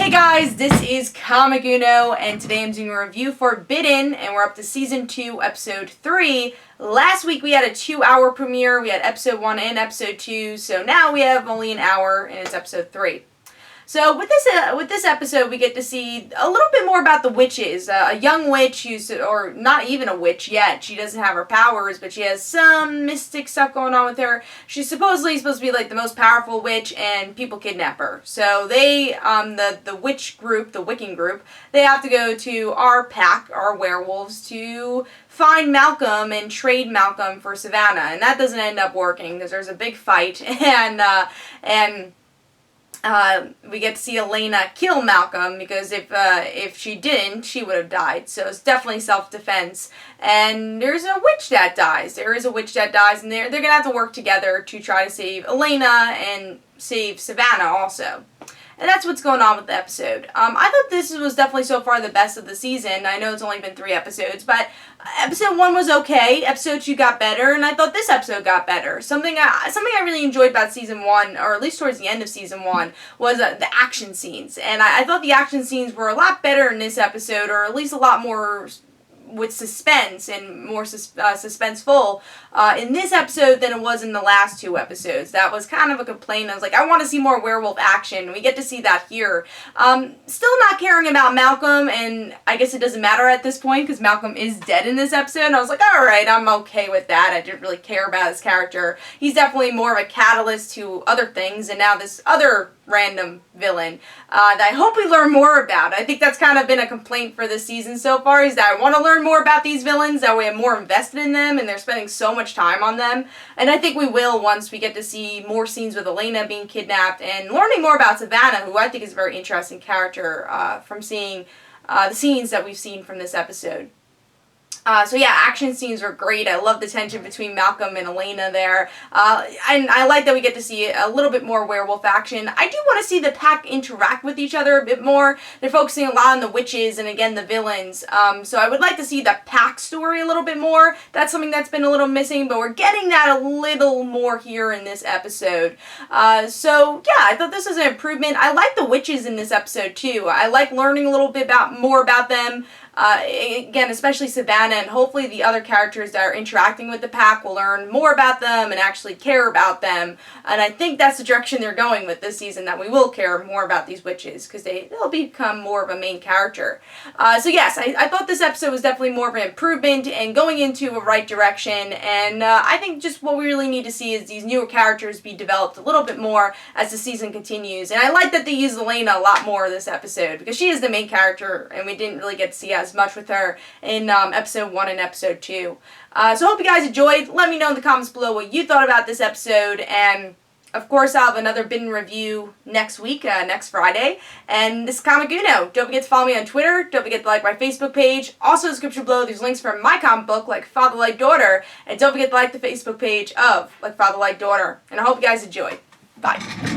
Hey guys, this is Comic Uno, and today I'm doing a review for Bitten, and we're up to Season 2, Episode 3. Last week we had a 2-hour premiere, we had Episode 1 and Episode 2, so now we have only an hour, and it's Episode 3. So with this episode, we get to see a little bit more about the witches. A young witch or not even a witch yet. She doesn't have her powers, but she has some mystic stuff going on with her. She's supposedly supposed to be like the most powerful witch, and people kidnap her. So they, the witch group, the Wiccan group, they have to go to our pack, our werewolves, to find Malcolm and trade Malcolm for Savannah. And that doesn't end up working because there's a big fight, and we get to see Elena kill Malcolm, because if she didn't, she would have died. So it's definitely self-defense. And there's a witch that dies. There is a witch that dies, and they're going to have to work together to try to save Elena and save Savannah also. And that's what's going on with the episode. I thought this was definitely so far the best of the season. I know it's only been 3 episodes, but episode 1 was okay. Episode 2 got better, and I thought this episode got better. Something I really enjoyed about season 1, or at least towards the end of season 1, was the action scenes. And I thought the action scenes were a lot better in this episode, or at least a lot more with suspense and more suspenseful in this episode than it was in the last 2 episodes. That was kind of a complaint. I was like, I want to see more werewolf action. We get to see that here. Still not caring about Malcolm, and I guess it doesn't matter at this point because Malcolm is dead in this episode. And I was like, alright, I'm okay with that. I didn't really care about his character. He's definitely more of a catalyst to other things, and now this other random villain that I hope we learn more about. I think that's kind of been a complaint for this season so far, is that I want to learn more about these villains, that way I'm more invested in them, and they're spending so much time on them. And I think we will once we get to see more scenes with Elena being kidnapped, and learning more about Savannah, who I think is a very interesting character from seeing the scenes that we've seen from this episode. So yeah, action scenes were great. I love the tension between Malcolm and Elena there. And I like that we get to see a little bit more werewolf action. I do want to see the pack interact with each other a bit more. They're focusing a lot on the witches and, again, the villains. So I would like to see the pack story a little bit more. That's something that's been a little missing, but we're getting that a little more here in this episode. So yeah, I thought this was an improvement. I like the witches in this episode too. I like learning a little bit more about them. Again, especially Savannah, and hopefully the other characters that are interacting with the pack will learn more about them and actually care about them. And I think that's the direction they're going with this season, that we will care more about these witches, because they'll become more of a main character. So yes, I thought this episode was definitely more of an improvement and going into a right direction, and I think just what we really need to see is these newer characters be developed a little bit more as the season continues. And I like that they use Elena a lot more this episode, because she is the main character, and we didn't really get to see as much with her in episode 1 and episode 2. So I hope you guys enjoyed. Let me know in the comments below what you thought about this episode, and of course I'll have another Bitten review next week, next Friday. And this is Comic Uno. Don't forget to follow me on Twitter. Don't forget to like my Facebook page. Also in the description below there's links for my comic book, Like Father Like Daughter. And don't forget to like the Facebook page of Like Father Like Daughter. And I hope you guys enjoyed. Bye.